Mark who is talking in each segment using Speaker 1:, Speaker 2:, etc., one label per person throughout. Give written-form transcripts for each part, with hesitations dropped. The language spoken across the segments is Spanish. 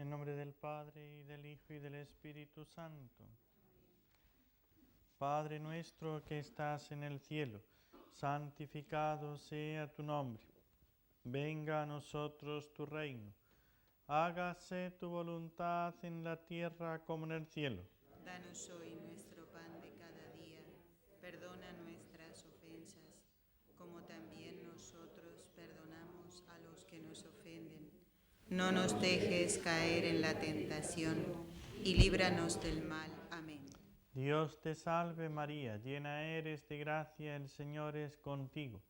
Speaker 1: En nombre del Padre, y del Hijo, y del Espíritu Santo. Padre nuestro que estás en el cielo, santificado sea tu nombre. Venga a nosotros tu reino. Hágase tu voluntad en la tierra como en el cielo.
Speaker 2: Danos hoy nuestro pan de cada día. Perdona nuestras ofensas, como también nosotros perdonamos a los que nos ofenden. No nos dejes caer en la tentación, y líbranos del mal. Amén.
Speaker 1: Dios te salve María, llena eres de gracia, el Señor es contigo.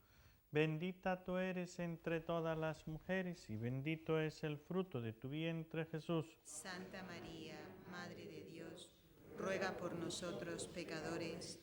Speaker 1: Bendita tú eres entre todas las mujeres, y bendito es el fruto de tu vientre, Jesús.
Speaker 2: Santa María, Madre de Dios, ruega por nosotros pecadores,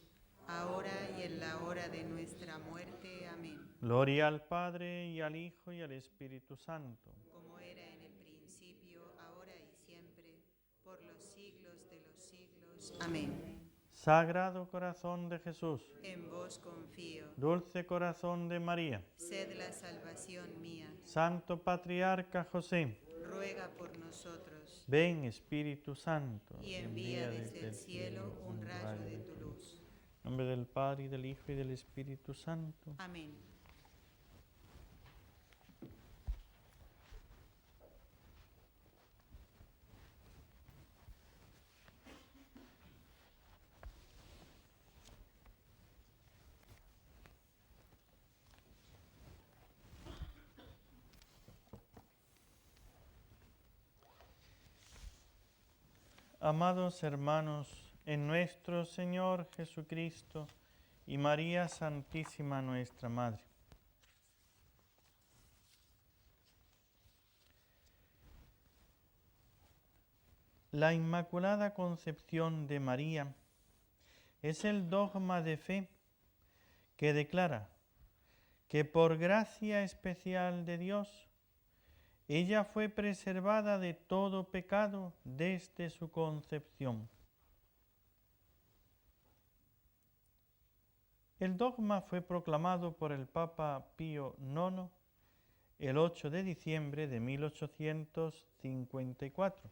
Speaker 2: ahora y en la hora de nuestra muerte. Amén.
Speaker 1: Gloria al Padre, y al Hijo, y al Espíritu Santo.
Speaker 2: Como era en el principio, ahora y siempre, por los siglos de los siglos. Amén.
Speaker 1: Sagrado corazón de Jesús,
Speaker 2: En vos confío.
Speaker 1: dulce corazón de María,
Speaker 2: Sed la salvación mía.
Speaker 1: Santo Patriarca José,
Speaker 2: Ruega por nosotros.
Speaker 1: ven Espíritu Santo,
Speaker 2: Y envía desde el cielo un rayo de tu luz.
Speaker 1: En nombre del Padre, y del Hijo, y del Espíritu Santo.
Speaker 2: Amén.
Speaker 1: Amados hermanos, en nuestro Señor Jesucristo y María Santísima nuestra Madre, la Inmaculada Concepción de María es el dogma de fe que declara que por gracia especial de Dios, ella fue preservada de todo pecado desde su concepción. El dogma fue proclamado por el Papa Pío IX el 8 de diciembre de 1854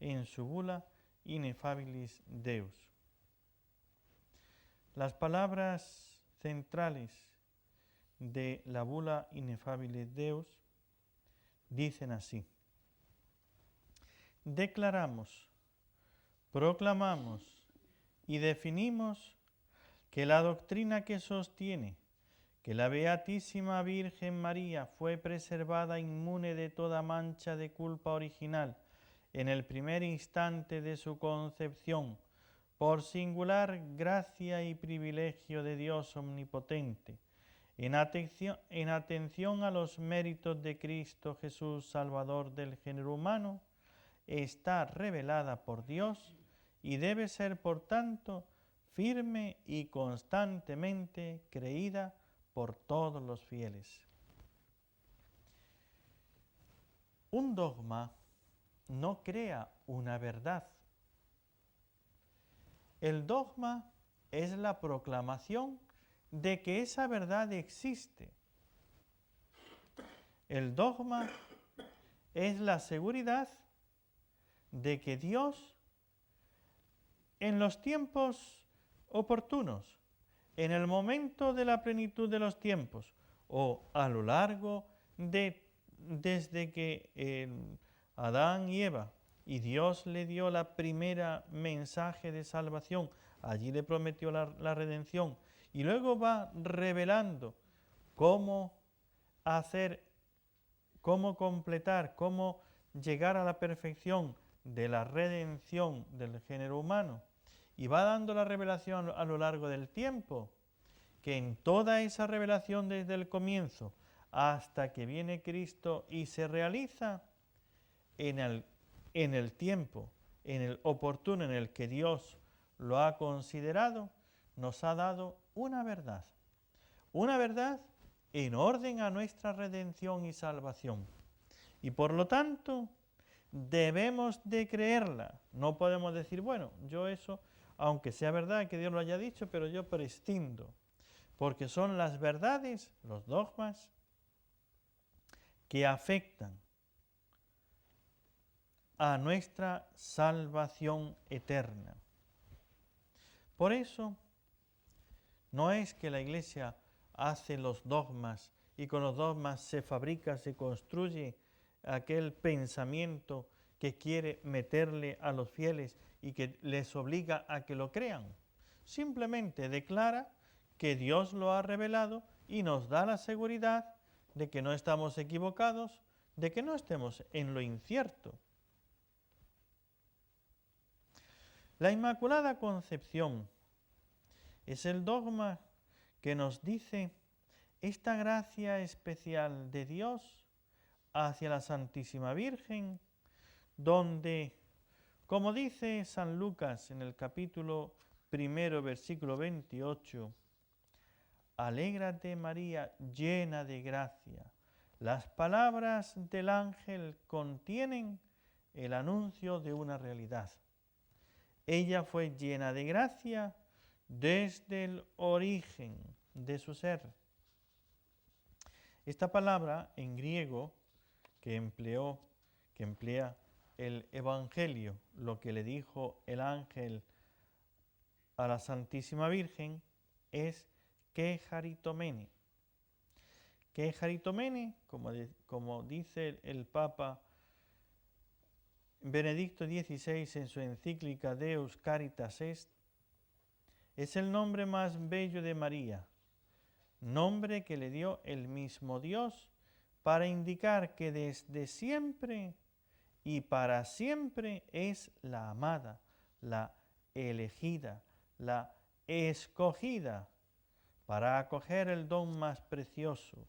Speaker 1: en su bula Ineffabilis Deus. Las palabras centrales de la bula Ineffabilis Deus dicen así: declaramos, proclamamos y definimos que la doctrina que sostiene que la Beatísima Virgen María fue preservada inmune de toda mancha de culpa original en el primer instante de su concepción, por singular gracia y privilegio de Dios omnipotente, en atención a los méritos de Cristo Jesús, Salvador del género humano, está revelada por Dios y debe ser, por tanto, firme y constantemente creída por todos los fieles. Un dogma no crea una verdad. El dogma es la proclamación de que esa verdad existe. El dogma es la seguridad de que Dios, en los tiempos oportunos, en el momento de la plenitud de los tiempos, o a lo largo desde que Adán y Eva, y Dios le dio la primera mensaje de salvación, allí le prometió la redención, y luego va revelando cómo hacer, cómo completar, cómo llegar a la perfección de la redención del género humano, y va dando la revelación a lo largo del tiempo, que en toda esa revelación desde el comienzo hasta que viene Cristo y se realiza en el tiempo, en el oportuno en el que Dios lo ha considerado, nos ha dado una verdad en orden a nuestra redención y salvación. Y por lo tanto, debemos de creerla. No podemos decir, bueno, yo eso, aunque sea verdad que Dios lo haya dicho, pero yo prescindo. Porque son las verdades, los dogmas, que afectan a nuestra salvación eterna. Por eso, no es que la Iglesia hace los dogmas y con los dogmas se fabrica, se construye aquel pensamiento que quiere meterle a los fieles y que les obliga a que lo crean. Simplemente declara que Dios lo ha revelado y nos da la seguridad de que no estamos equivocados, de que no estemos en lo incierto. La Inmaculada Concepción es el dogma que nos dice esta gracia especial de Dios hacia la Santísima Virgen, donde, como dice San Lucas en el capítulo 1, versículo 28, alégrate María, llena de gracia. Las palabras del ángel contienen el anuncio de una realidad. Ella fue llena de gracia desde el origen de su ser. Esta palabra en griego que emplea el Evangelio, lo que le dijo el ángel a la Santísima Virgen, es kecharitomene. Kecharitomene, como dice el Papa Benedicto XVI en su encíclica Deus Caritas Est, es el nombre más bello de María, nombre que le dio el mismo Dios para indicar que desde siempre y para siempre es la amada, la elegida, la escogida para acoger el don más precioso,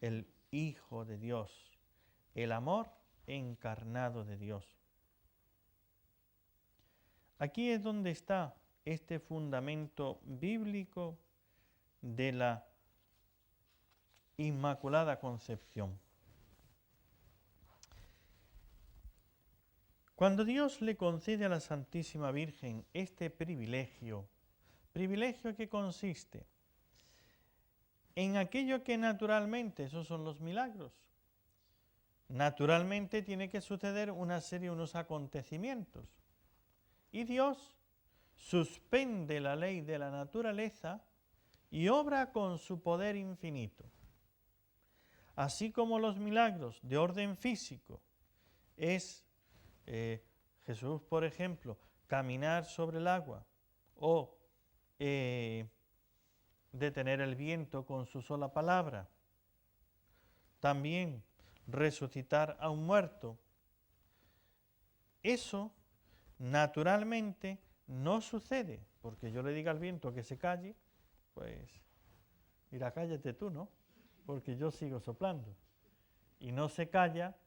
Speaker 1: el Hijo de Dios, el amor encarnado de Dios. Aquí es donde está este fundamento bíblico de la Inmaculada Concepción. Cuando Dios le concede a la Santísima Virgen este privilegio que consiste en aquello que naturalmente, esos son los milagros, naturalmente tiene que suceder unos acontecimientos. Y Dios suspende la ley de la naturaleza y obra con su poder infinito. Así como los milagros de orden físico es Jesús, por ejemplo, caminar sobre el agua o detener el viento con su sola palabra, también resucitar a un muerto, eso naturalmente no sucede, porque yo le diga al viento que se calle, pues mira, cállate tú, ¿no? Porque yo sigo soplando. Y no se calla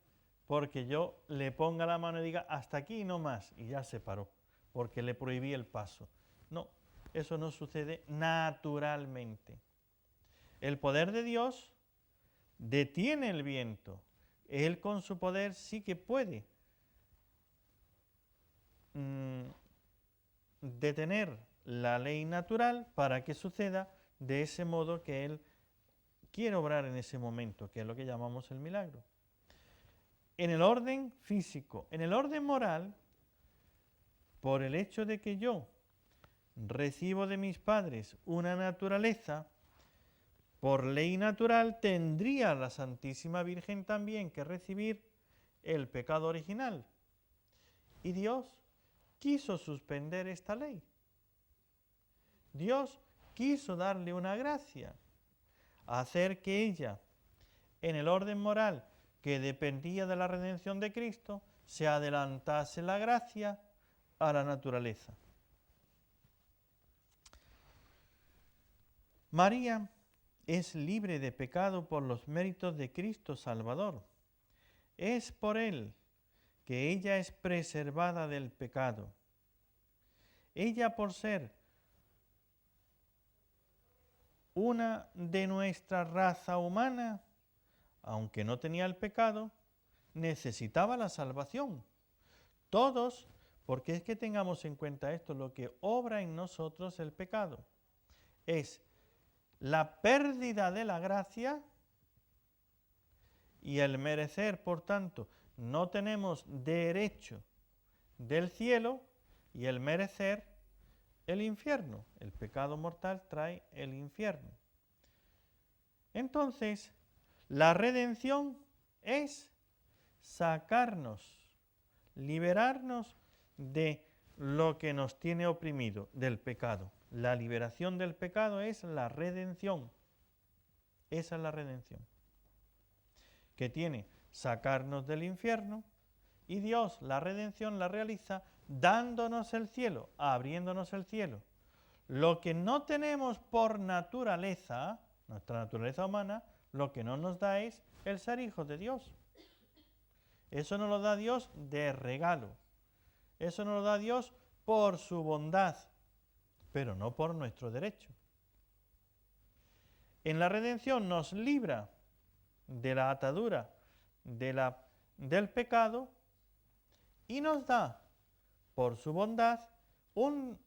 Speaker 1: porque yo le ponga la mano y diga hasta aquí y no más, y ya se paró, porque le prohibí el paso. No, eso no sucede naturalmente. El poder de Dios detiene el viento. Él con su poder sí que puede detener la ley natural para que suceda de ese modo que Él quiere obrar en ese momento, que es lo que llamamos el milagro. En el orden físico, en el orden moral, por el hecho de que yo recibo de mis padres una naturaleza, por ley natural tendría la Santísima Virgen también que recibir el pecado original. Y Dios quiso suspender esta ley. Dios quiso darle una gracia, hacer que ella, en el orden moral que dependía de la redención de Cristo, se adelantase la gracia a la naturaleza. María es libre de pecado por los méritos de Cristo Salvador. Es por Él que ella es preservada del pecado. Ella, por ser una de nuestra raza humana, aunque no tenía el pecado, necesitaba la salvación. Todos, porque es que tengamos en cuenta esto, lo que obra en nosotros el pecado es la pérdida de la gracia y el merecer, por tanto, no tenemos derecho del cielo y el merecer el infierno. El pecado mortal trae el infierno. Entonces, la redención es sacarnos, liberarnos de lo que nos tiene oprimido, del pecado. La liberación del pecado es la redención. Esa es la redención. Que tiene sacarnos del infierno, y Dios la redención la realiza dándonos el cielo, abriéndonos el cielo. Lo que no tenemos por naturaleza, nuestra naturaleza humana, lo que no nos da es el ser hijos de Dios. Eso nos lo da Dios de regalo. Eso nos lo da Dios por su bondad, pero no por nuestro derecho. En la redención nos libra de la atadura del pecado y nos da, por su bondad, un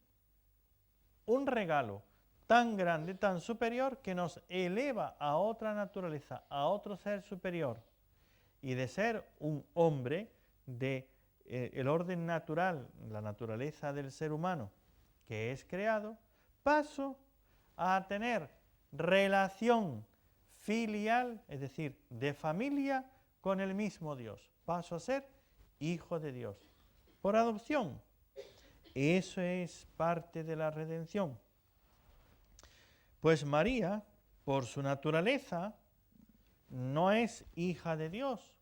Speaker 1: regalo tan grande, tan superior, que nos eleva a otra naturaleza, a otro ser superior. Y de ser un hombre el orden natural, la naturaleza del ser humano que es creado, paso a tener relación filial, es decir, de familia con el mismo Dios. Paso a ser hijo de Dios por adopción. Eso es parte de la redención. Pues María, por su naturaleza, no es hija de Dios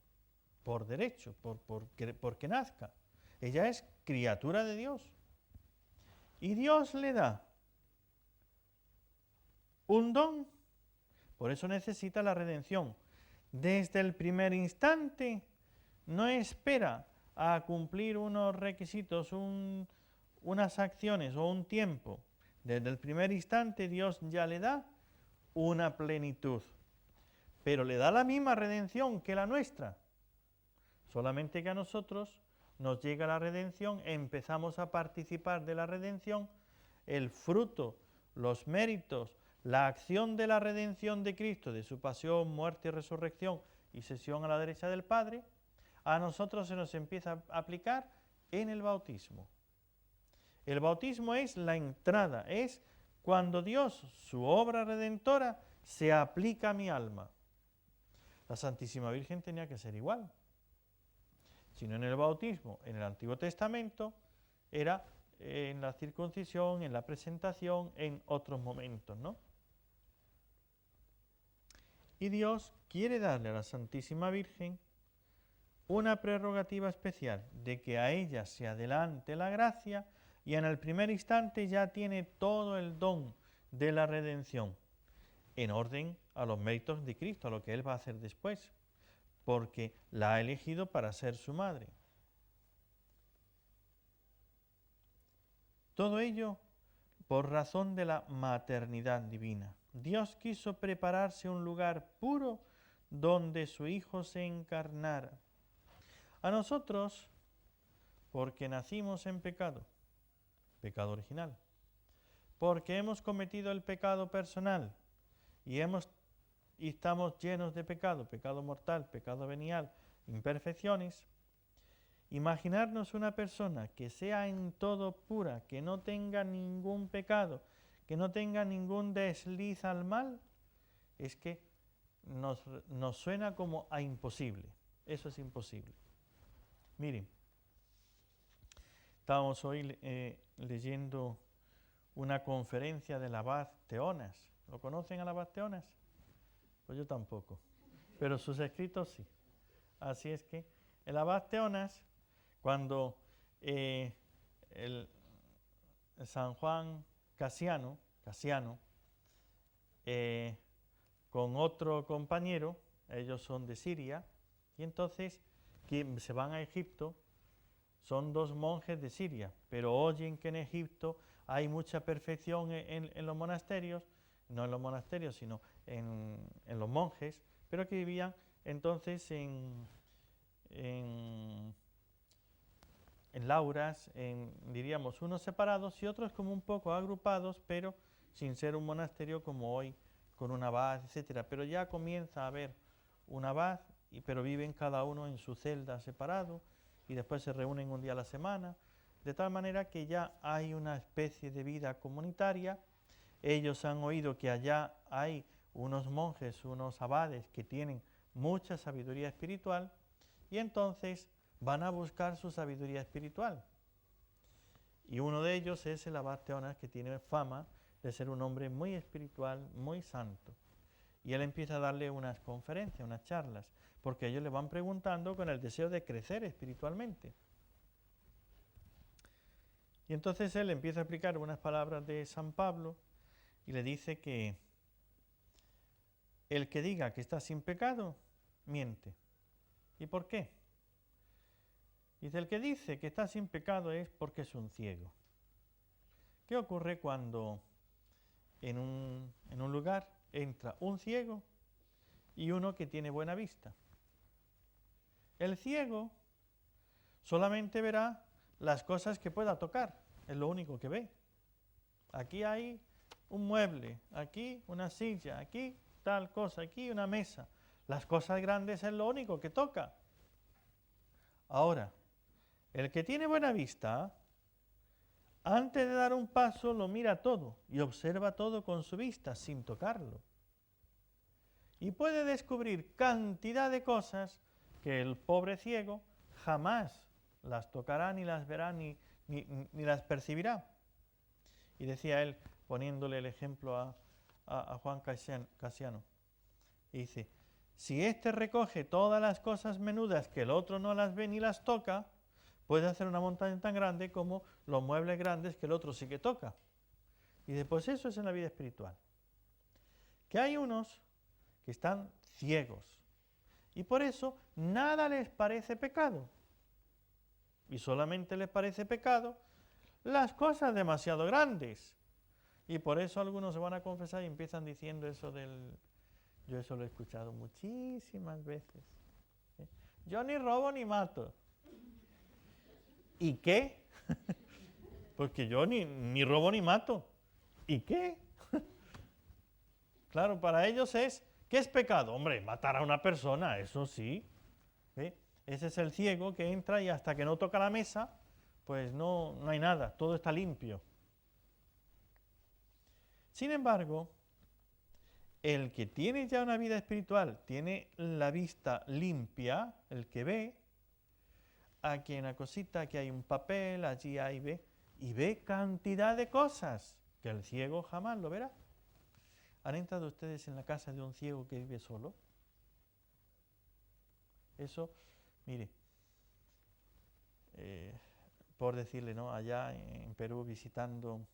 Speaker 1: por derecho, porque nazca. Ella es criatura de Dios. Y Dios le da un don, por eso necesita la redención. Desde el primer instante no espera a cumplir unos requisitos, unas acciones o un tiempo. Desde el primer instante Dios ya le da una plenitud, pero le da la misma redención que la nuestra. Solamente que a nosotros nos llega la redención, empezamos a participar de la redención, el fruto, los méritos, la acción de la redención de Cristo, de su pasión, muerte y resurrección y sesión a la derecha del Padre, a nosotros se nos empieza a aplicar en el bautismo. El bautismo es la entrada, es cuando Dios, su obra redentora, se aplica a mi alma. La Santísima Virgen tenía que ser igual. Sino en el bautismo, en el Antiguo Testamento, era en la circuncisión, en la presentación, en otros momentos, ¿no? Y Dios quiere darle a la Santísima Virgen una prerrogativa especial, de que a ella se adelante la gracia y en el primer instante ya tiene todo el don de la redención, en orden a los méritos de Cristo, a lo que Él va a hacer después, porque la ha elegido para ser su madre. Todo ello por razón de la maternidad divina. Dios quiso prepararse un lugar puro donde su Hijo se encarnara. A nosotros, porque nacimos en pecado, pecado original, porque hemos cometido el pecado personal y estamos llenos de pecado, pecado mortal, pecado venial, imperfecciones. Imaginarnos una persona que sea en todo pura, que no tenga ningún pecado, que no tenga ningún desliz al mal, es que nos suena como a imposible. Eso es imposible. Miren, estábamos hoy leyendo una conferencia del abad Theonas. ¿Lo conocen al abad Theonas? Pues yo tampoco, pero sus escritos sí. Así es que el abad Theonas, cuando el San Juan Casiano, con otro compañero, ellos son de Siria, y entonces que se van a Egipto, son dos monjes de Siria, pero oyen que en Egipto hay mucha perfección en los monasterios, no en los monasterios, sino en los monjes, pero que vivían entonces en lauras, diríamos, unos separados y otros como un poco agrupados, pero sin ser un monasterio como hoy, con un abad, etcétera. Pero ya comienza a haber un abad pero viven cada uno en su celda separado y después se reúnen un día a la semana, de tal manera que ya hay una especie de vida comunitaria. Ellos han oído que allá hay unos monjes, unos abades que tienen mucha sabiduría espiritual y entonces van a buscar su sabiduría espiritual. Y uno de ellos es el abad Teonas, que tiene fama de ser un hombre muy espiritual, muy santo. Y él empieza a darle unas conferencias, unas charlas, porque ellos le van preguntando con el deseo de crecer espiritualmente. Y entonces él empieza a explicar unas palabras de San Pablo y le dice que el que diga que está sin pecado, miente. ¿Y por qué? Dice, el que dice que está sin pecado es porque es un ciego. ¿Qué ocurre cuando en un lugar entra un ciego y uno que tiene buena vista? El ciego solamente verá las cosas que pueda tocar, es lo único que ve. Aquí hay un mueble, aquí una silla, aquí tal cosa, aquí una mesa. Las cosas grandes es lo único que toca. Ahora, el que tiene buena vista, antes de dar un paso lo mira todo y observa todo con su vista sin tocarlo. Y puede descubrir cantidad de cosas que el pobre ciego jamás las tocará, ni las verá, ni las percibirá. Y decía él, poniéndole el ejemplo a Juan Casiano, y dice, si éste recoge todas las cosas menudas que el otro no las ve ni las toca, puede hacer una montaña tan grande como los muebles grandes que el otro sí que toca. Y después eso es en la vida espiritual. Que hay unos que están ciegos y por eso nada les parece pecado. Y solamente les parece pecado las cosas demasiado grandes. Y por eso algunos se van a confesar y empiezan diciendo eso del... Yo eso lo he escuchado muchísimas veces. Yo ni robo ni mato. ¿Y qué? Porque yo ni robo ni mato. ¿Y qué? Claro, para ellos es, ¿qué es pecado? Hombre, matar a una persona, eso sí. Ese es el ciego que entra y hasta que no toca la mesa, pues no hay nada, todo está limpio. Sin embargo, el que tiene ya una vida espiritual, tiene la vista limpia, el que ve, aquí hay una cosita, aquí hay un papel, allí hay ve, y ve cantidad de cosas que el ciego jamás lo verá. ¿Han entrado ustedes en la casa de un ciego que vive solo? Eso, mire, por decirle, ¿no? Allá en Perú visitando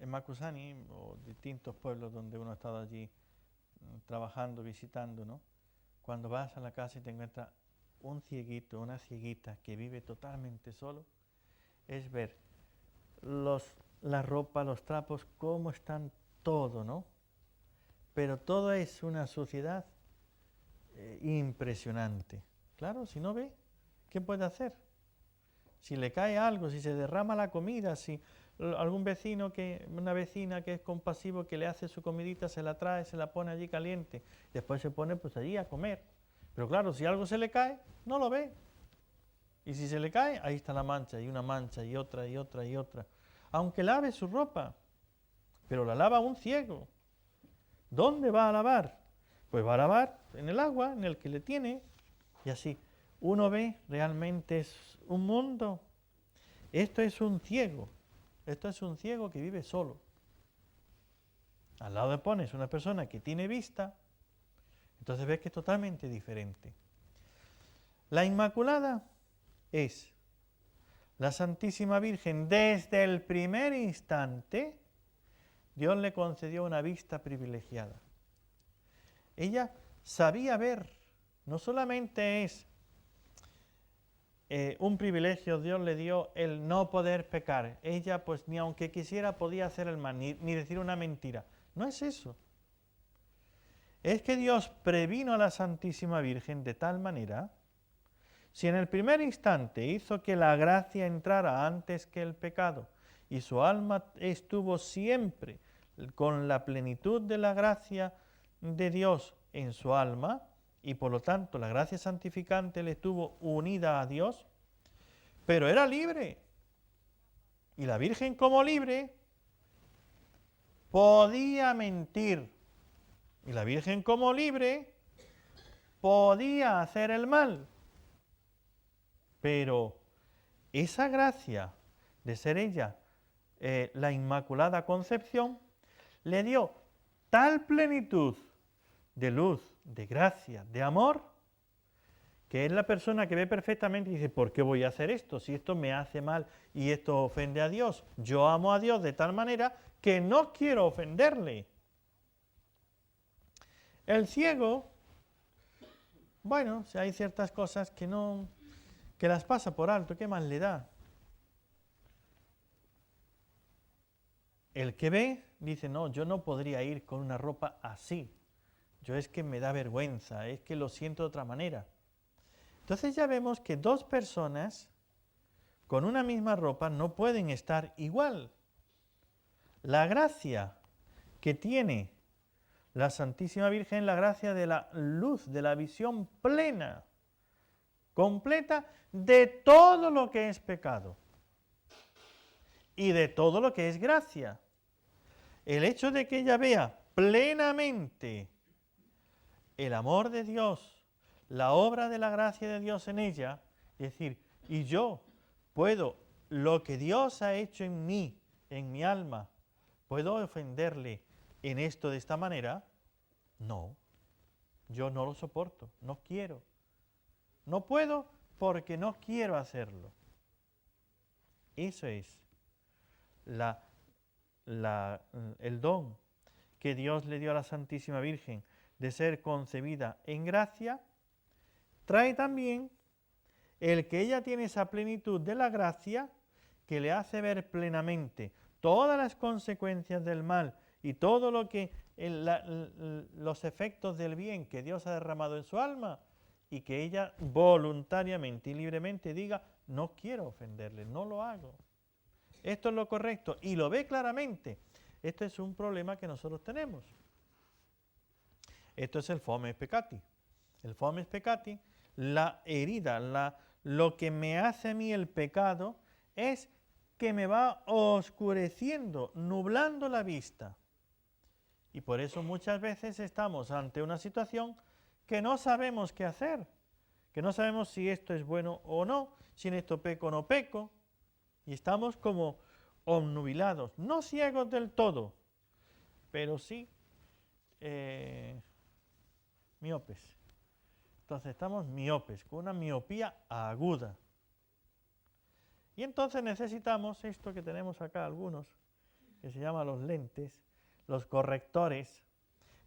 Speaker 1: en Macusani o distintos pueblos donde uno ha estado allí trabajando, visitando, ¿no? Cuando vas a la casa y te encuentras un cieguito, una cieguita que vive totalmente solo, es ver la ropa, los trapos, cómo están todo, ¿no? Pero todo es una suciedad impresionante. Claro, si no ve, ¿qué puede hacer? Si le cae algo, si se derrama la comida, si algún vecino, una vecina que es compasivo, que le hace su comidita, se la trae, se la pone allí caliente, después se pone pues allí a comer. Pero claro, si algo se le cae, no lo ve. Y si se le cae, ahí está la mancha, y una mancha, y otra, y otra, y otra. Aunque lave su ropa, pero la lava un ciego. ¿Dónde va a lavar? Pues va a lavar en el agua, en el que le tiene, y así. Uno ve, realmente es un mundo. Esto es un ciego. Esto es un ciego que vive solo. Al lado le pones una persona que tiene vista, entonces ves que es totalmente diferente. La Inmaculada es la Santísima Virgen. Desde el primer instante, Dios le concedió una vista privilegiada. Ella sabía ver, no solamente es un privilegio, Dios le dio el no poder pecar. Ella, pues, ni aunque quisiera podía hacer el mal, ni decir una mentira. No es eso. Es que Dios previno a la Santísima Virgen de tal manera, si en el primer instante hizo que la gracia entrara antes que el pecado, y su alma estuvo siempre con la plenitud de la gracia de Dios en su alma y por lo tanto la gracia santificante le estuvo unida a Dios, pero era libre. Y la Virgen, como libre, podía mentir. Y la Virgen, como libre, podía hacer el mal. Pero esa gracia de ser ella la Inmaculada Concepción le dio tal plenitud de luz, de gracia, de amor, que es la persona que ve perfectamente y dice, ¿por qué voy a hacer esto? Si esto me hace mal y esto ofende a Dios. Yo amo a Dios de tal manera que no quiero ofenderle. El ciego, bueno, si hay ciertas cosas que las pasa por alto, ¿qué más le da? El que ve dice, no, yo no podría ir con una ropa así. Yo es que me da vergüenza, es que lo siento de otra manera. Entonces ya vemos que dos personas con una misma ropa no pueden estar igual. La gracia que tiene la Santísima Virgen, la gracia de la luz, de la visión plena, completa de todo lo que es pecado y de todo lo que es gracia. El hecho de que ella vea plenamente el amor de Dios, la obra de la gracia de Dios en ella, es decir, y yo puedo, lo que Dios ha hecho en mí, en mi alma, ¿puedo ofenderle en esto de esta manera? No, yo no lo soporto, no quiero. No puedo porque no quiero hacerlo. Eso es el don que Dios le dio a la Santísima Virgen de ser concebida en gracia, trae también el que ella tiene esa plenitud de la gracia que le hace ver plenamente todas las consecuencias del mal y todo lo que los efectos del bien que Dios ha derramado en su alma, y que ella voluntariamente y libremente diga, no quiero ofenderle, no lo hago. Esto es lo correcto y lo ve claramente. Este es un problema que nosotros tenemos. Esto es el fomes peccati. El fomes peccati, la herida, lo que me hace a mí el pecado es que me va oscureciendo, nublando la vista. Y por eso muchas veces estamos ante una situación que no sabemos qué hacer, que no sabemos si esto es bueno o no, si en esto peco o no peco, y estamos como obnubilados, no ciegos del todo, pero sí miopes. Entonces estamos miopes, con una miopía aguda. Y entonces necesitamos esto que tenemos acá algunos, que se llama los lentes, los correctores.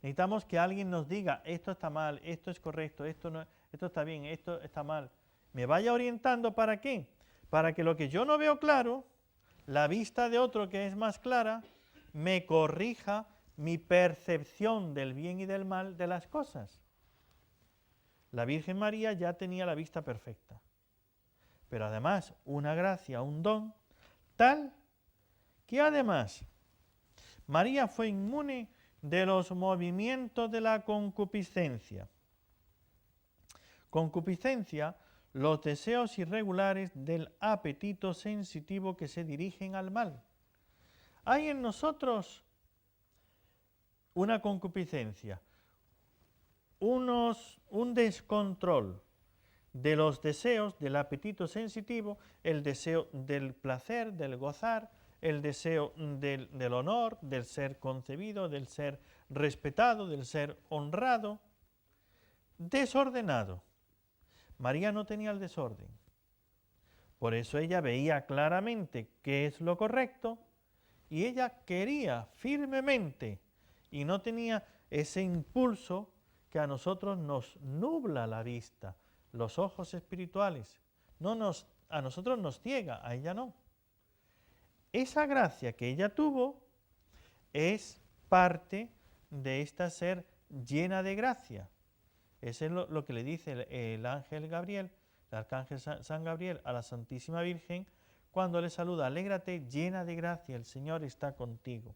Speaker 1: Necesitamos que alguien nos diga, esto está mal, esto es correcto, esto no, esto está bien, esto está mal. Me vaya orientando, ¿para qué? Para que lo que yo no veo claro, la vista de otro que es más clara, me corrija mi percepción del bien y del mal de las cosas. La Virgen María ya tenía la vista perfecta, pero además una gracia, un don, tal que además María fue inmune de los movimientos de la concupiscencia. Concupiscencia, los deseos irregulares del apetito sensitivo que se dirigen al mal. Hay en nosotros una concupiscencia, un descontrol de los deseos del apetito sensitivo, el deseo del placer, del gozar, el deseo del honor, del ser concebido, del ser respetado, del ser honrado, desordenado. María no tenía el desorden. Por eso ella veía claramente qué es lo correcto y ella quería firmemente y no tenía ese impulso que a nosotros nos nubla la vista, los ojos espirituales. A nosotros nos ciega, a ella no. Esa gracia que ella tuvo es parte de esta ser llena de gracia. Eso es lo que le dice el ángel Gabriel, el arcángel San Gabriel a la Santísima Virgen cuando le saluda, alégrate llena de gracia, el Señor está contigo.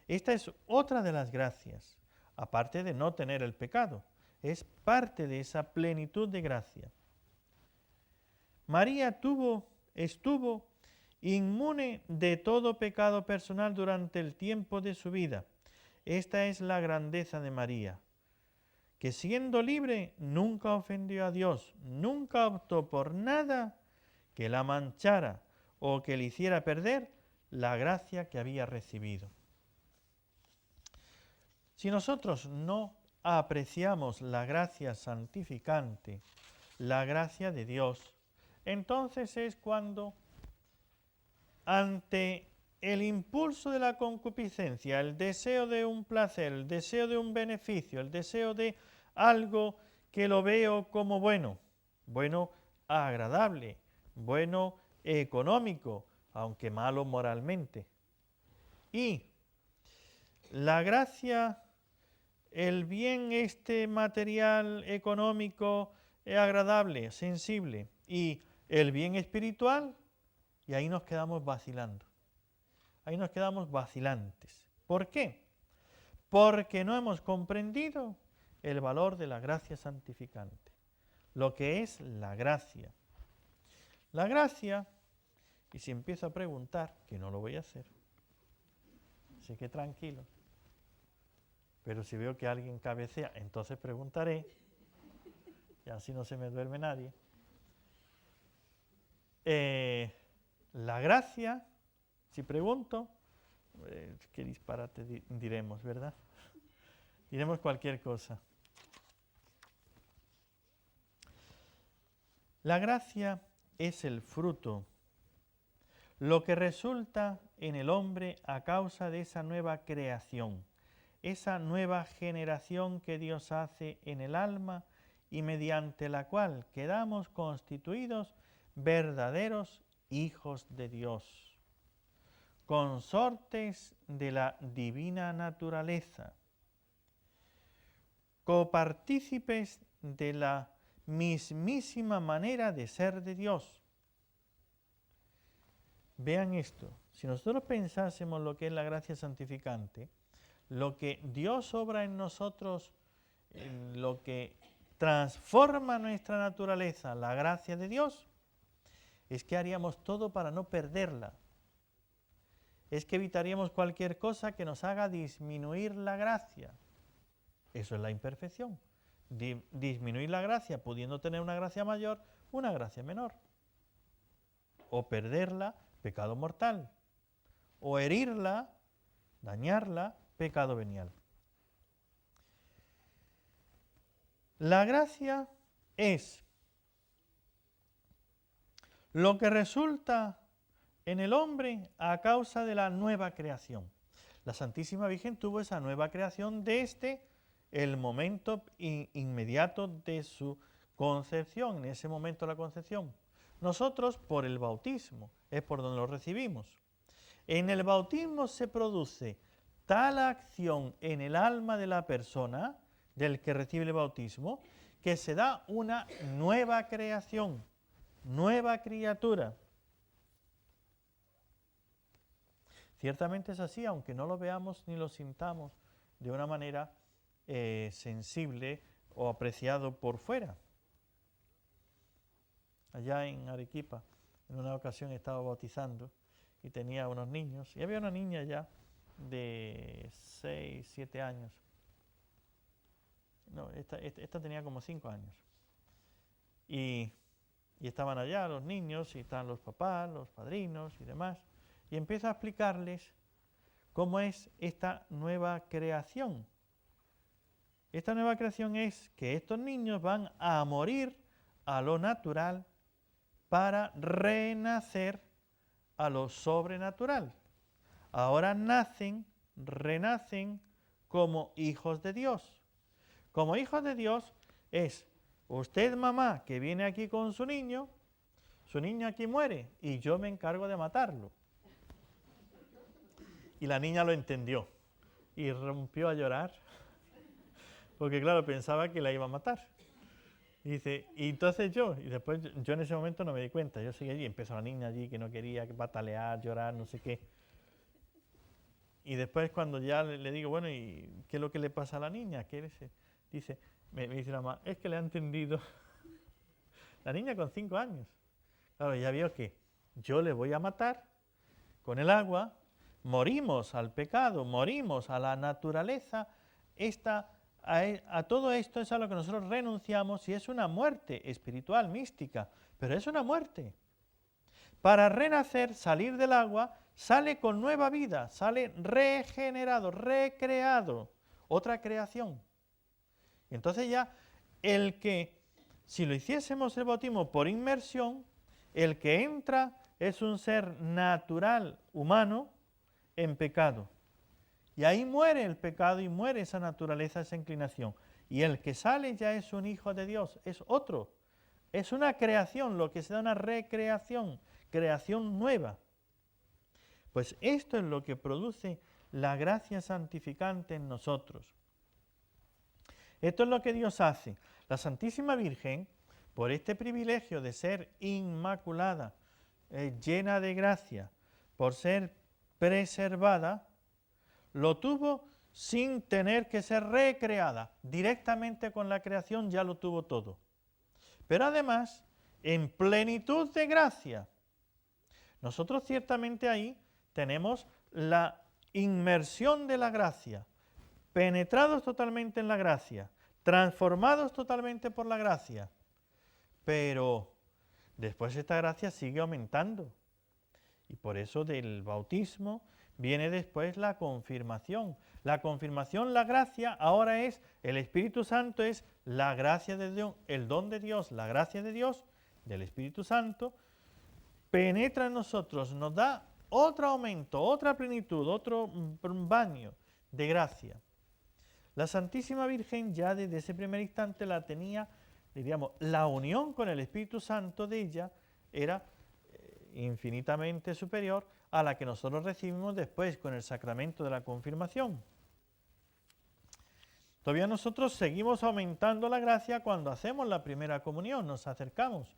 Speaker 1: Esta es otra de las gracias. aparte de no tener el pecado. Es parte de esa plenitud de gracia. María estuvo inmune de todo pecado personal durante el tiempo de su vida. Esta es la grandeza de María, que siendo libre nunca ofendió a Dios, nunca optó por nada que la manchara o que le hiciera perder la gracia que había recibido. Si nosotros no apreciamos la gracia santificante, la gracia de Dios, entonces es cuando, ante el impulso de la concupiscencia, el deseo de un placer, el deseo de un beneficio, el deseo de algo que lo veo como bueno, bueno agradable, bueno económico, aunque malo moralmente. Y la gracia, el bien material, económico, agradable, sensible, y el bien espiritual, y ahí nos quedamos vacilando. Ahí nos quedamos vacilantes. ¿Por qué? Porque no hemos comprendido el valor de la gracia santificante, lo que es la gracia. La gracia, y si empiezo a preguntar, que no lo voy a hacer, así que tranquilo, pero si veo que alguien cabecea, entonces preguntaré, y así no se me duerme nadie. La gracia, si pregunto, qué disparate diremos, ¿verdad? Diremos cualquier cosa. La gracia es el fruto, lo que resulta en el hombre a causa de esa nueva creación, esa nueva generación que Dios hace en el alma y mediante la cual quedamos constituidos verdaderos hijos de Dios, consortes de la divina naturaleza, copartícipes de la mismísima manera de ser de Dios. Vean esto, si nosotros pensásemos lo que es la gracia santificante, lo que Dios obra en nosotros, lo que transforma nuestra naturaleza, la gracia de Dios, es que haríamos todo para no perderla. Es que evitaríamos cualquier cosa que nos haga disminuir la gracia. Eso es la imperfección. Disminuir la gracia, pudiendo tener una gracia mayor, una gracia menor. O perderla, pecado mortal. O herirla, dañarla, pecado venial. La gracia es lo que resulta en el hombre a causa de la nueva creación. La Santísima Virgen tuvo esa nueva creación desde el momento inmediato de su concepción, en ese momento de la concepción. Nosotros por el bautismo, es por donde lo recibimos. En el bautismo se produce tal acción en el alma de la persona, del que recibe el bautismo, que se da una nueva creación, nueva criatura. Ciertamente es así, aunque no lo veamos ni lo sintamos de una manera sensible o apreciado por fuera. Allá en Arequipa, en una ocasión estaba bautizando y tenía unos niños, y había una niña ya de 6, 7 años. No, esta tenía como 5 años. Y estaban allá los niños, y están los papás, los padrinos y demás. Y empiezo a explicarles cómo es esta nueva creación. Esta nueva creación es que estos niños van a morir a lo natural para renacer a lo sobrenatural. Ahora renacen como hijos de Dios. Como hijos de Dios es usted, mamá, que viene aquí con su niño aquí muere y yo me encargo de matarlo. Y la niña lo entendió y rompió a llorar, porque claro, pensaba que la iba a matar. Y dice, y entonces y después yo en ese momento no me di cuenta, yo seguí allí, empezó la niña allí que no quería, que patalear, llorar, no sé qué. Y después cuando ya le digo, bueno, ¿y qué es lo que le pasa a la niña? Dice, me dice la mamá, es que le ha entendido. La niña con 5 años. Claro, ya vio que yo le voy a matar con el agua, morimos al pecado, morimos a la naturaleza, a todo esto es a lo que nosotros renunciamos y es una muerte espiritual, mística, pero es una muerte. Para renacer, salir del agua, sale con nueva vida, sale regenerado, recreado, otra creación. Y entonces ya si lo hiciésemos el bautismo por inmersión, el que entra es un ser natural, humano, en pecado. Y ahí muere el pecado y muere esa naturaleza, esa inclinación. Y el que sale ya es un hijo de Dios, es otro. Es una creación, lo que se da una recreación, creación nueva. Pues esto es lo que produce la gracia santificante en nosotros. Esto es lo que Dios hace. La Santísima Virgen, por este privilegio de ser inmaculada, llena de gracia, por ser preservada, lo tuvo sin tener que ser recreada. Directamente con la creación ya lo tuvo todo. Pero además, en plenitud de gracia. Nosotros ciertamente ahí tenemos la inmersión de la gracia, penetrados totalmente en la gracia, transformados totalmente por la gracia. Pero después esta gracia sigue aumentando. Y por eso del bautismo viene después la confirmación. La confirmación, la gracia, ahora es, el Espíritu Santo es la gracia de Dios, el don de Dios, la gracia de Dios, del Espíritu Santo, penetra en nosotros, nos da otro aumento, otra plenitud, otro baño de gracia. La Santísima Virgen ya desde ese primer instante la tenía, diríamos, la unión con el Espíritu Santo de ella era infinitamente superior a la que nosotros recibimos después con el sacramento de la confirmación. Todavía nosotros seguimos aumentando la gracia cuando hacemos la primera comunión, nos acercamos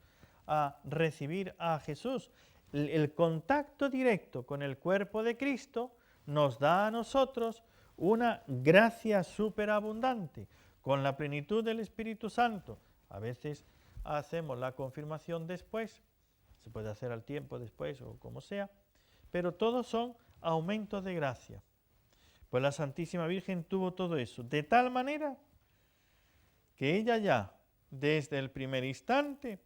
Speaker 1: a recibir a Jesús. El contacto directo con el cuerpo de Cristo nos da a nosotros una gracia superabundante, con la plenitud del Espíritu Santo. A veces hacemos la confirmación después, se puede hacer al tiempo después o como sea, pero todos son aumentos de gracia. Pues la Santísima Virgen tuvo todo eso, de tal manera que ella ya, desde el primer instante,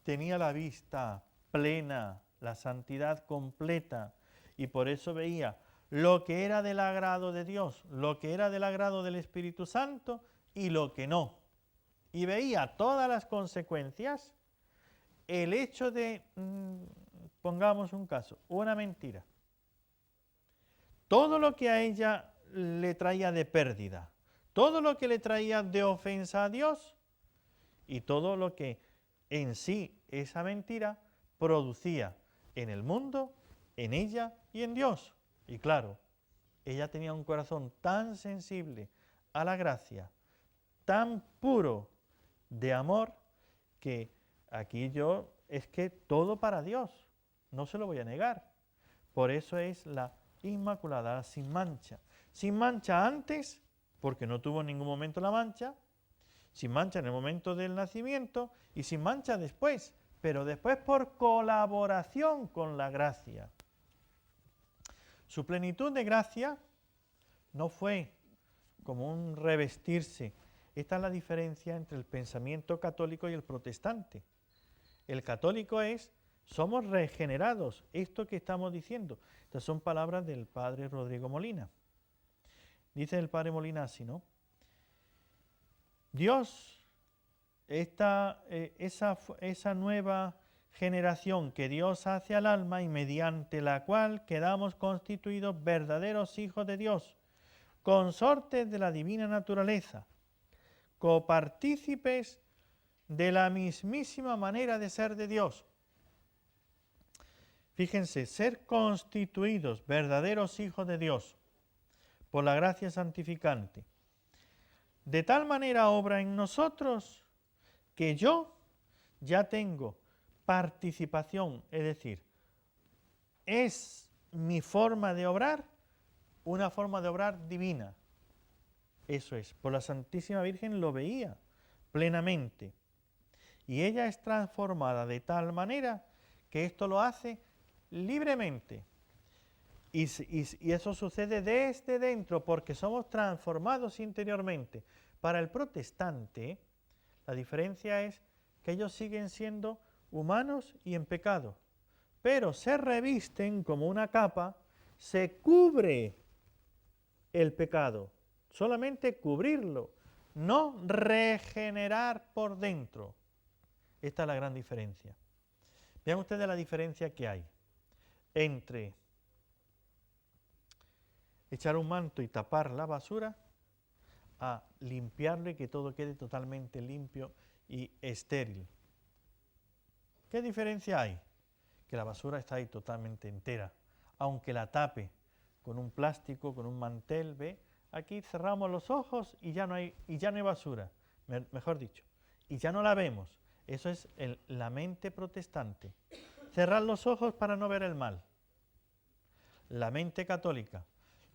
Speaker 1: tenía la vista plena, la santidad completa, y por eso veía lo que era del agrado de Dios, lo que era del agrado del Espíritu Santo y lo que no. Y veía todas las consecuencias. El hecho de, pongamos un caso, una mentira. Todo lo que a ella le traía de pérdida, todo lo que le traía de ofensa a Dios y todo lo que en sí esa mentira producía en el mundo, en ella y en Dios. Y claro, ella tenía un corazón tan sensible a la gracia, tan puro de amor, que aquí es que todo para Dios, no se lo voy a negar. Por eso es la Inmaculada, la sin mancha. Sin mancha antes, porque no tuvo en ningún momento la mancha, sin mancha en el momento del nacimiento y sin mancha después, pero después por colaboración con la gracia. Su plenitud de gracia no fue como un revestirse. Esta es la diferencia entre el pensamiento católico y el protestante. El católico somos regenerados, esto que estamos diciendo. Estas son palabras del padre Rodrigo Molina. Dice el padre Molina así, ¿no? Dios, esa nueva generación que Dios hace al alma y mediante la cual quedamos constituidos verdaderos hijos de Dios, consortes de la divina naturaleza, copartícipes de la mismísima manera de ser de Dios. Fíjense, ser constituidos verdaderos hijos de Dios por la gracia santificante. De tal manera obra en nosotros que yo ya tengo participación, es decir, es mi forma de obrar, una forma de obrar divina. Eso es, por la Santísima Virgen lo veía plenamente. Y ella es transformada de tal manera que esto lo hace libremente. Y eso sucede desde dentro, porque somos transformados interiormente. Para el protestante, la diferencia es que ellos siguen siendo humanos y en pecado, pero se revisten como una capa, se cubre el pecado, solamente cubrirlo, no regenerar por dentro. Esta es la gran diferencia. Vean ustedes la diferencia que hay entre echar un manto y tapar la basura a limpiarlo y que todo quede totalmente limpio y estéril. ¿Qué diferencia hay? Que la basura está ahí totalmente entera, aunque la tape con un plástico, con un mantel, ¿ve? Aquí cerramos los ojos y ya no hay basura, mejor dicho, y ya no la vemos. Eso es la mente protestante. Cerrar los ojos para no ver el mal. La mente católica,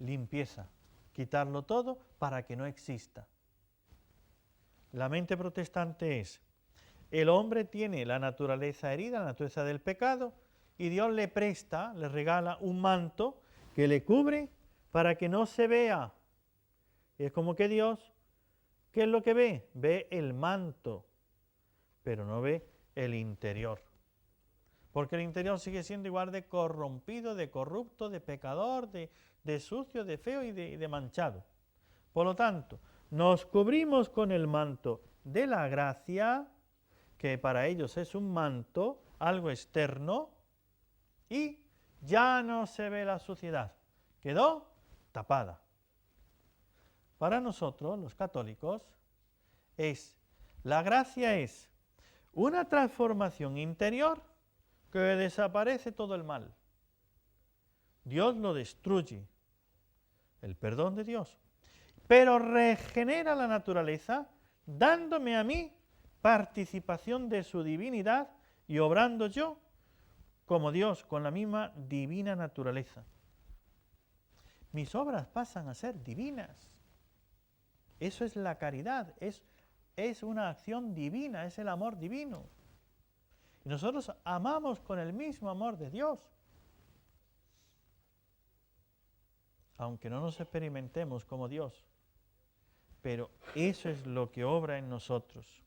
Speaker 1: limpieza, quitarlo todo para que no exista. La mente protestante es, el hombre tiene la naturaleza herida, la naturaleza del pecado, y Dios le presta, le regala un manto que le cubre para que no se vea. Y es como que Dios, ¿qué es lo que ve? Ve el manto, pero no ve el interior. Porque el interior sigue siendo igual de corrompido, de corrupto, de pecador, de sucio, de feo y de manchado. Por lo tanto, nos cubrimos con el manto de la gracia, que para ellos es un manto, algo externo, y ya no se ve la suciedad, quedó tapada. Para nosotros, los católicos, la gracia es una transformación interior que desaparece todo el mal. Dios lo destruye, el perdón de Dios, pero regenera la naturaleza dándome a mí participación de su divinidad y obrando yo como Dios con la misma divina naturaleza. Mis obras pasan a ser divinas. Eso es la caridad, es una acción divina, es el amor divino. Y nosotros amamos con el mismo amor de Dios. Aunque no nos experimentemos como Dios. Pero eso es lo que obra en nosotros.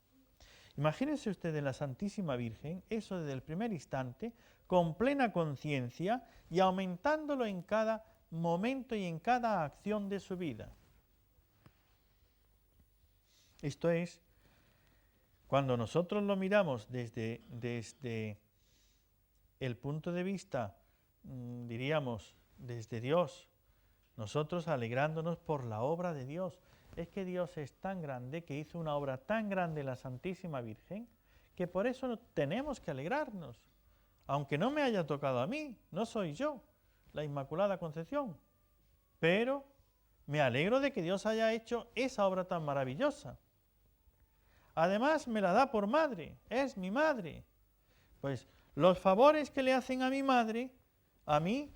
Speaker 1: Imagínense ustedes la Santísima Virgen, eso desde el primer instante, con plena conciencia y aumentándolo en cada momento y en cada acción de su vida. Esto es, cuando nosotros lo miramos desde el punto de vista, diríamos, desde Dios, nosotros alegrándonos por la obra de Dios. Es que Dios es tan grande, que hizo una obra tan grande la Santísima Virgen, que por eso tenemos que alegrarnos. Aunque no me haya tocado a mí, no soy yo, la Inmaculada Concepción. Pero me alegro de que Dios haya hecho esa obra tan maravillosa. Además me la da por madre, es mi madre. Pues los favores que le hacen a mi madre, a mí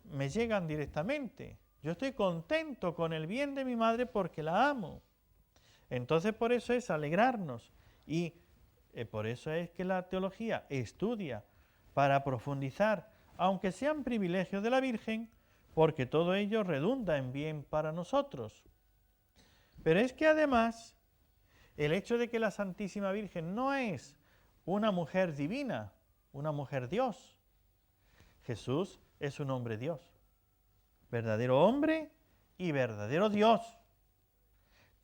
Speaker 1: me llegan directamente. Yo estoy contento con el bien de mi madre porque la amo. Entonces por eso es alegrarnos. Y por eso es que la teología estudia para profundizar, aunque sean privilegios de la Virgen, porque todo ello redunda en bien para nosotros. Pero es que además, el hecho de que la Santísima Virgen no es una mujer divina, una mujer Dios. Jesús es un hombre Dios, verdadero hombre y verdadero Dios.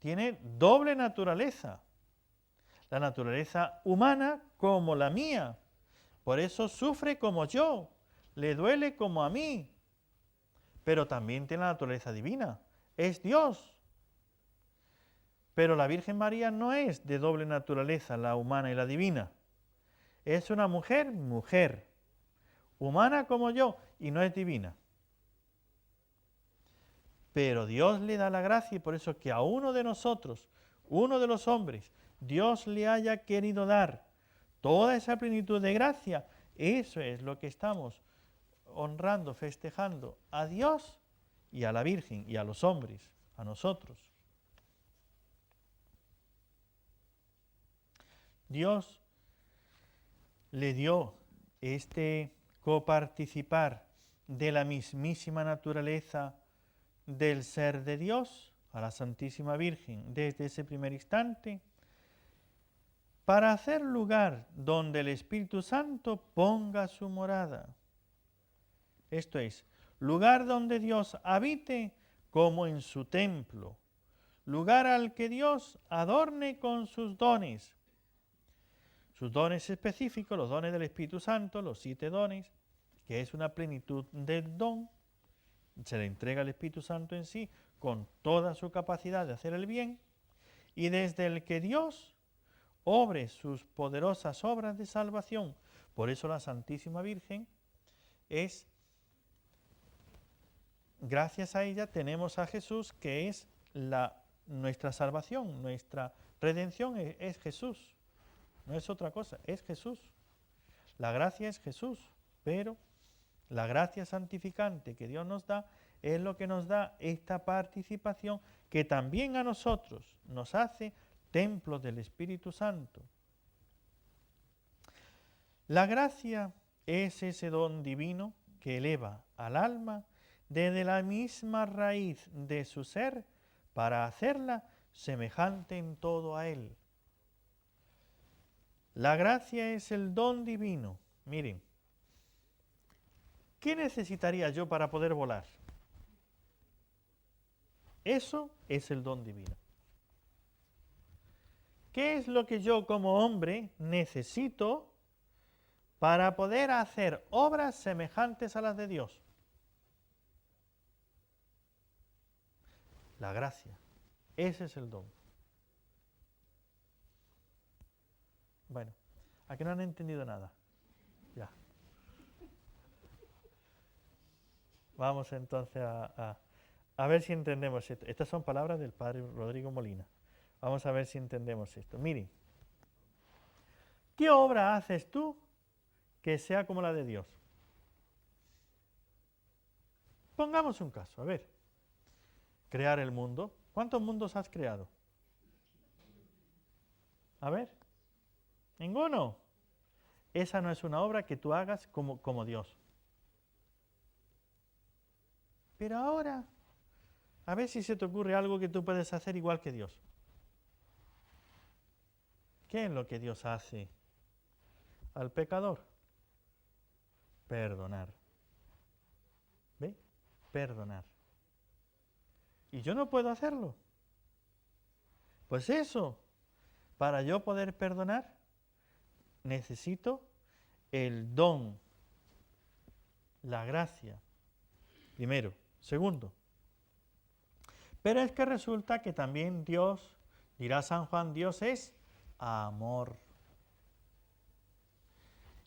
Speaker 1: Tiene doble naturaleza, la naturaleza humana como la mía. Por eso sufre como yo, le duele como a mí, pero también tiene la naturaleza divina, es Dios. Pero la Virgen María no es de doble naturaleza, la humana y la divina. Es una mujer, humana como yo, y no es divina. Pero Dios le da la gracia, y por eso que a uno de nosotros, uno de los hombres, Dios le haya querido dar toda esa plenitud de gracia, eso es lo que estamos honrando, festejando a Dios y a la Virgen y a los hombres, a nosotros. Dios le dio este coparticipar de la mismísima naturaleza del ser de Dios a la Santísima Virgen desde ese primer instante, para hacer lugar donde el Espíritu Santo ponga su morada. Esto es, lugar donde Dios habite como en su templo, lugar al que Dios adorne con sus dones específicos, los dones del Espíritu Santo, los 7 dones, que es una plenitud del don, se le entrega al Espíritu Santo en sí, con toda su capacidad de hacer el bien, y desde el que Dios obre sus poderosas obras de salvación. Por eso la Santísima Virgen es, gracias a ella tenemos a Jesús, que es nuestra salvación, nuestra redención es Jesús. No es otra cosa, es Jesús. La gracia es Jesús, pero la gracia santificante que Dios nos da es lo que nos da esta participación que también a nosotros nos hace templos del Espíritu Santo. La gracia es ese don divino que eleva al alma desde la misma raíz de su ser para hacerla semejante en todo a Él. La gracia es el don divino. Miren, ¿qué necesitaría yo para poder volar? Eso es el don divino. ¿Qué es lo que yo como hombre necesito para poder hacer obras semejantes a las de Dios? La gracia. Ese es el don. Bueno, ¿a qué no han entendido nada? Ya. Vamos entonces a ver si entendemos esto. Estas son palabras del padre Rodrigo Molina. Vamos a ver si entendemos esto. Miren, ¿qué obra haces tú que sea como la de Dios? Pongamos un caso, a ver. Crear el mundo. ¿Cuántos mundos has creado? A ver. Ninguno. Esa no es una obra que tú hagas como Dios. Pero ahora, a ver si se te ocurre algo que tú puedes hacer igual que Dios. ¿Qué es lo que Dios hace al pecador? Perdonar. ¿Ve? Perdonar. ¿Y yo no puedo hacerlo? Pues eso, para yo poder perdonar, necesito el don, la gracia, primero. Segundo, pero es que resulta que también Dios, dirá San Juan, Dios es amor.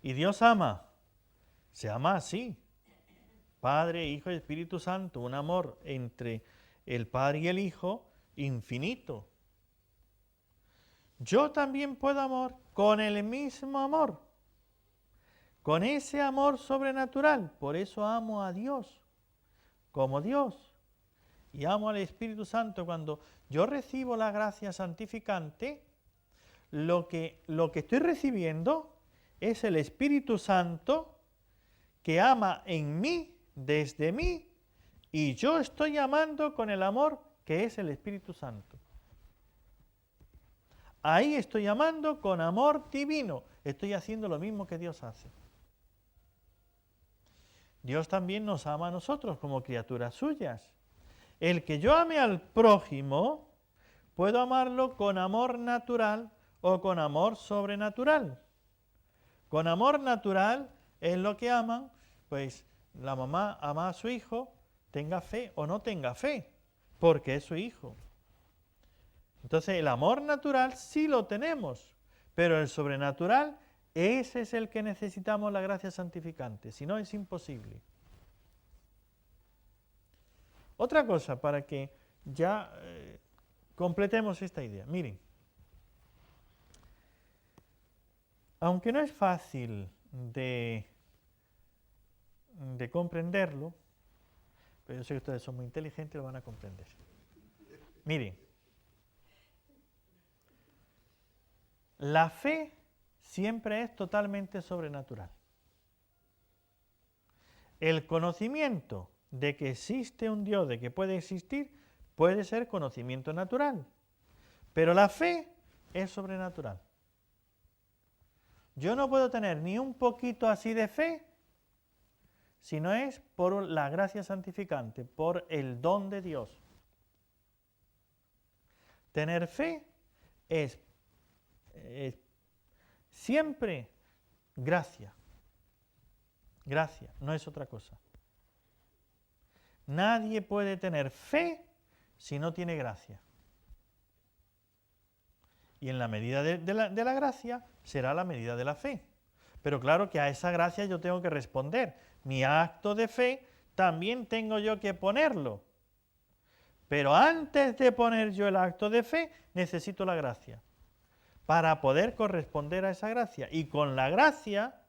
Speaker 1: Y Dios ama, se ama así, Padre, Hijo y Espíritu Santo, un amor entre el Padre y el Hijo infinito. Yo también puedo amar con el mismo amor, con ese amor sobrenatural. Por eso amo a Dios como Dios y amo al Espíritu Santo. Cuando yo recibo la gracia santificante, lo que estoy recibiendo es el Espíritu Santo que ama en mí, desde mí, y yo estoy amando con el amor que es el Espíritu Santo. Ahí estoy amando con amor divino. Estoy haciendo lo mismo que Dios hace. Dios también nos ama a nosotros como criaturas suyas. El que yo ame al prójimo, puedo amarlo con amor natural o con amor sobrenatural. Con amor natural es lo que aman, pues la mamá ama a su hijo, tenga fe o no tenga fe, porque es su hijo. Entonces el amor natural sí lo tenemos, pero el sobrenatural, ese es el que necesitamos la gracia santificante, si no es imposible. Otra cosa para que ya completemos esta idea. Miren, aunque no es fácil de de comprenderlo, pero yo sé que ustedes son muy inteligentes y lo van a comprender. Miren, la fe siempre es totalmente sobrenatural. El conocimiento de que existe un Dios, de que puede existir, puede ser conocimiento natural, pero la fe es sobrenatural. Yo no puedo tener ni un poquito así de fe si no es por la gracia santificante, por el don de Dios. Tener fe es siempre gracia. Gracia, no es otra cosa. Nadie puede tener fe si no tiene gracia. Y en la medida de la gracia será la medida de la fe. Pero claro que a esa gracia yo tengo que responder. Mi acto de fe también tengo yo que ponerlo. Pero antes de poner yo el acto de fe, necesito la gracia. Para poder corresponder a esa gracia. Y con la gracia,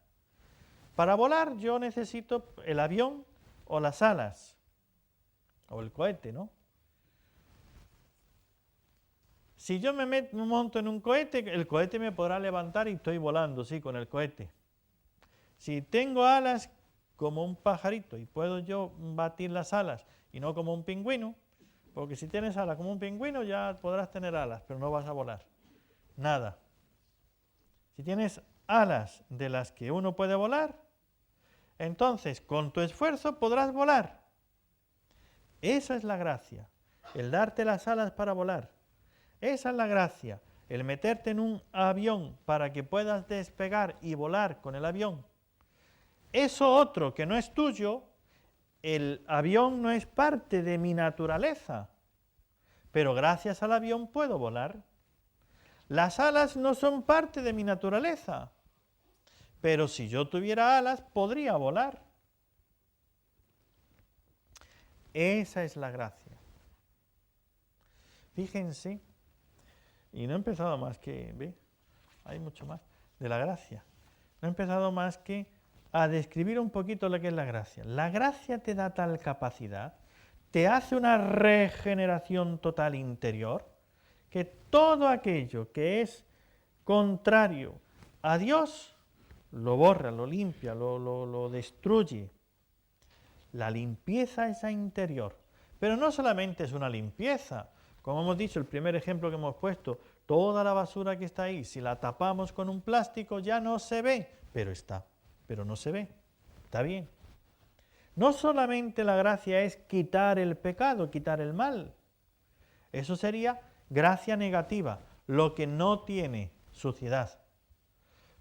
Speaker 1: para volar yo necesito el avión o las alas. O el cohete, ¿no? Si yo me monto en un cohete, el cohete me podrá levantar y estoy volando, sí, con el cohete. Si tengo alas como un pajarito y puedo yo batir las alas y no como un pingüino, porque si tienes alas como un pingüino ya podrás tener alas, pero no vas a volar. Nada. Si tienes alas de las que uno puede volar, entonces con tu esfuerzo podrás volar. Esa es la gracia, el darte las alas para volar. Esa es la gracia, el meterte en un avión para que puedas despegar y volar con el avión. Eso otro que no es tuyo, el avión no es parte de mi naturaleza, pero gracias al avión puedo volar. Las alas no son parte de mi naturaleza, pero si yo tuviera alas podría volar. Esa es la gracia. Fíjense. Y no he empezado más que, ¿ve? Hay mucho más de la gracia. No he empezado más que a describir un poquito lo que es la gracia. La gracia te da tal capacidad, te hace una regeneración total interior, que todo aquello que es contrario a Dios, lo borra, lo limpia, lo destruye. La limpieza esa interior. Pero no solamente es una limpieza. Como hemos dicho, el primer ejemplo que hemos puesto, toda la basura que está ahí, si la tapamos con un plástico ya no se ve, pero está, pero no se ve, está bien. No solamente la gracia es quitar el pecado, quitar el mal, eso sería gracia negativa, lo que no tiene suciedad.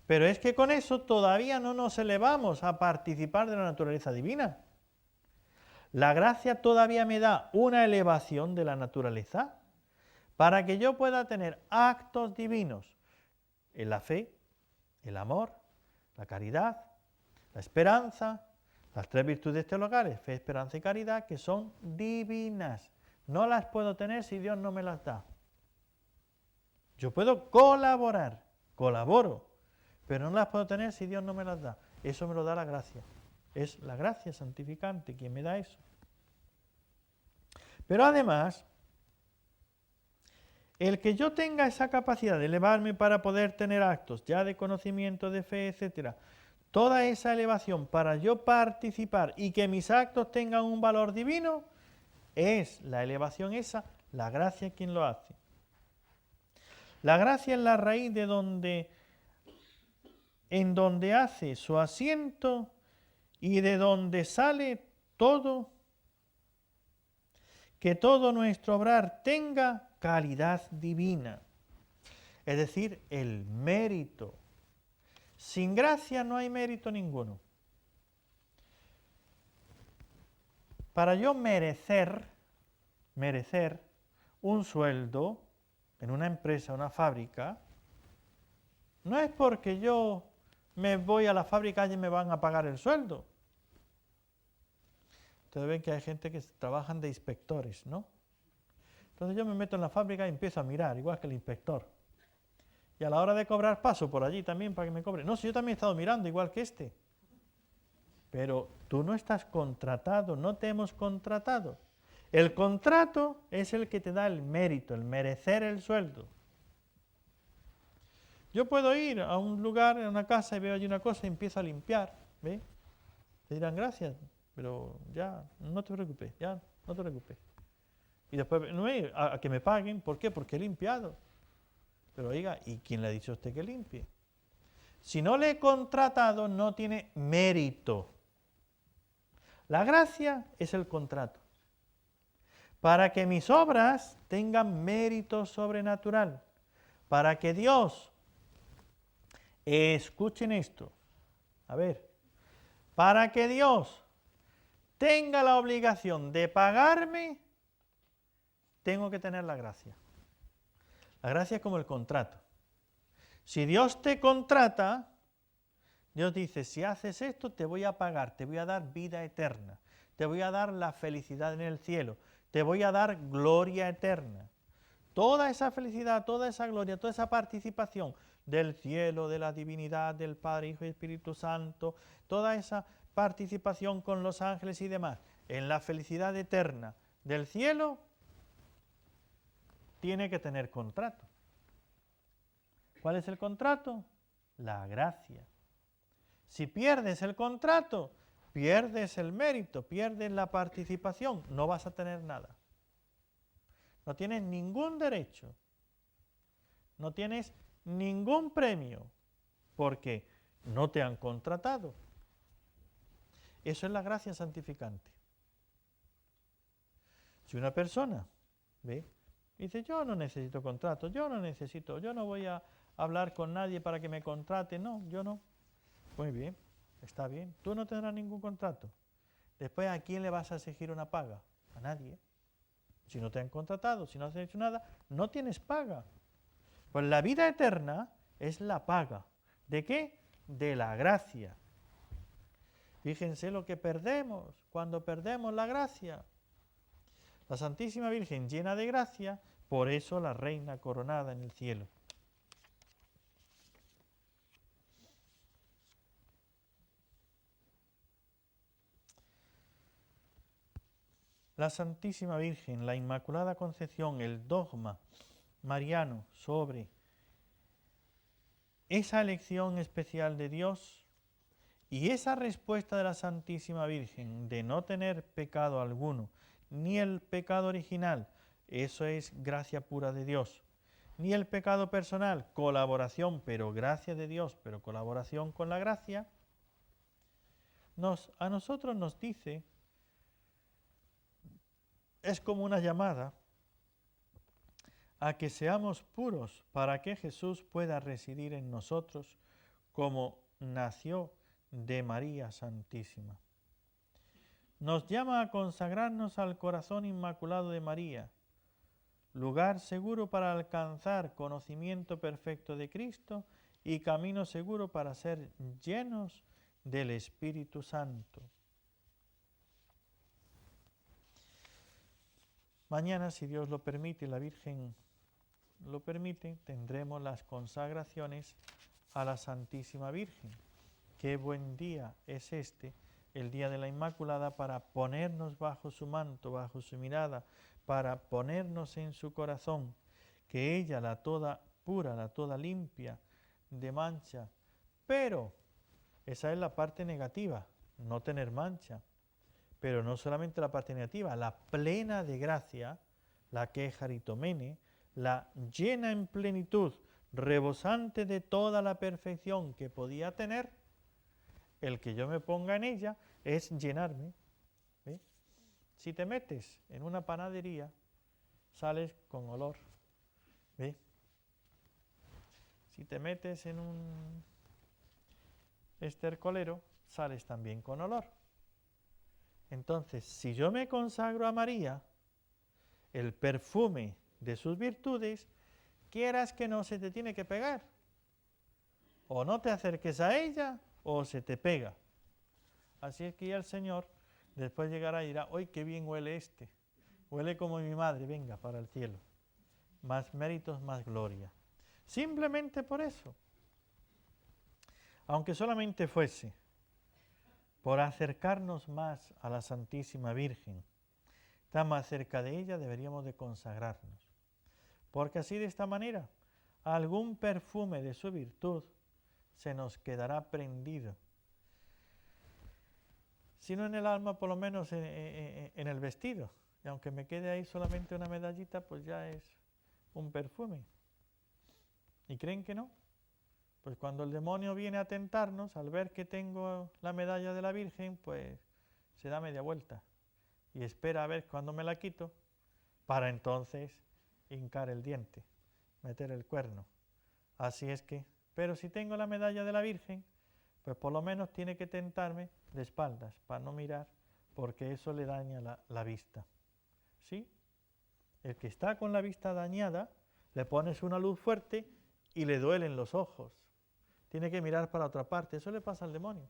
Speaker 1: Pero es que con eso todavía no nos elevamos a participar de la naturaleza divina. La gracia todavía me da una elevación de la naturaleza para que yo pueda tener actos divinos en la fe, el amor, la caridad, la esperanza, las tres virtudes teologales, fe, esperanza y caridad, que son divinas. No las puedo tener si Dios no me las da. Yo puedo colaborar, colaboro, pero no las puedo tener si Dios no me las da. Eso me lo da la gracia. Es la gracia santificante quien me da eso. Pero además, el que yo tenga esa capacidad de elevarme para poder tener actos ya de conocimiento, de fe, etc., toda esa elevación para yo participar y que mis actos tengan un valor divino, es la elevación esa, la gracia quien lo hace. La gracia es la raíz de en donde hace su asiento y de donde sale todo, que todo nuestro obrar tenga calidad divina, es decir, el mérito. Sin gracia no hay mérito ninguno. Para yo merecer un sueldo en una empresa, una fábrica, no es porque yo me voy a la fábrica y me van a pagar el sueldo. Ustedes ven que hay gente que trabajan de inspectores, ¿no? Entonces yo me meto en la fábrica y empiezo a mirar, igual que el inspector. Y a la hora de cobrar paso por allí también para que me cobre. No, si yo también he estado mirando, igual que este. pero tú no estás contratado, no te hemos contratado. El contrato es el que te da el mérito, el merecer el sueldo. Yo puedo ir a un lugar, a una casa y veo allí una cosa y empiezo a limpiar, ¿ve? Te dirán gracias, pero ya, no te preocupes, ya, no te preocupes. Y después, no es a que me paguen, ¿por qué? Porque he limpiado. Pero oiga, ¿y quién le ha dicho a usted que limpie? Si no le he contratado, no tiene mérito. La gracia es el contrato. Para que mis obras tengan mérito sobrenatural. Para que Dios, escuchen esto, a ver, para que Dios tenga la obligación de pagarme, tengo que tener la gracia. La gracia es como el contrato. Si Dios te contrata, Dios dice, si haces esto te voy a pagar, te voy a dar vida eterna, te voy a dar la felicidad en el cielo, te voy a dar gloria eterna. Toda esa felicidad, toda esa gloria, toda esa participación del cielo, de la divinidad, del Padre, Hijo y Espíritu Santo, toda esa participación con los ángeles y demás, en la felicidad eterna del cielo, tiene que tener contrato. ¿Cuál es el contrato? La gracia. Si pierdes el contrato, pierdes el mérito, pierdes la participación, no vas a tener nada. No tienes ningún derecho, no tienes ningún premio, porque no te han contratado. Eso es la gracia santificante. Si una persona ve, dice, yo no necesito contrato, yo no voy a hablar con nadie para que me contrate, no, yo no. Muy bien, está bien, tú no tendrás ningún contrato. Después, ¿a quién le vas a exigir una paga? A nadie. Si no te han contratado, si no has hecho nada, no tienes paga. Pues la vida eterna es la paga. ¿De qué? De la gracia. Fíjense lo que perdemos cuando perdemos la gracia. La Santísima Virgen llena de gracia, por eso la reina coronada en el cielo. La Santísima Virgen, la Inmaculada Concepción, el dogma mariano sobre esa elección especial de Dios y esa respuesta de la Santísima Virgen de no tener pecado alguno, ni el pecado original, eso es gracia pura de Dios, ni el pecado personal, colaboración, pero gracia de Dios, pero colaboración con la gracia, a nosotros nos dice, es como una llamada a que seamos puros para que Jesús pueda residir en nosotros como nació de María Santísima. Nos llama a consagrarnos al corazón inmaculado de María, lugar seguro para alcanzar conocimiento perfecto de Cristo y camino seguro para ser llenos del Espíritu Santo. Mañana, si Dios lo permite y la Virgen lo permite, tendremos las consagraciones a la Santísima Virgen. Qué buen día es este, el día de la Inmaculada, para ponernos bajo su manto, bajo su mirada, para ponernos en su corazón, que ella, la toda pura, la toda limpia de mancha, pero esa es la parte negativa, no tener mancha, pero no solamente la parte negativa, la plena de gracia, la que es Jaritomene, la llena en plenitud, rebosante de toda la perfección que podía tener, el que yo me ponga en ella es llenarme. ¿Ve? Si te metes en una panadería, sales con olor. ¿Ve? Si te metes en un estercolero, sales también con olor. Entonces, si yo me consagro a María, el perfume de sus virtudes, quieras que no, se te tiene que pegar. O no te acerques a ella, o se te pega. Así es que ya el Señor después llegará y dirá, ¡ay, qué bien huele este! Huele como mi madre, venga, para el cielo. Más méritos, más gloria. Simplemente por eso. Aunque solamente fuese por acercarnos más a la Santísima Virgen. Está más cerca de ella, deberíamos de consagrarnos. Porque así, de esta manera, algún perfume de su virtud se nos quedará prendido. Si no en el alma, por lo menos en el vestido. Y aunque me quede ahí solamente una medallita, pues ya es un perfume. ¿Y creen que no? Pues cuando el demonio viene a tentarnos, al ver que tengo la medalla de la Virgen, pues se da media vuelta y espera a ver cuándo me la quito, para entonces hincar el diente, meter el cuerno. Así es que, pero si tengo la medalla de la Virgen, pues por lo menos tiene que tentarme de espaldas, para no mirar, porque eso le daña la vista. ¿Sí? El que está con la vista dañada, le pones una luz fuerte y le duelen los ojos. Tiene que mirar para otra parte. Eso le pasa al demonio.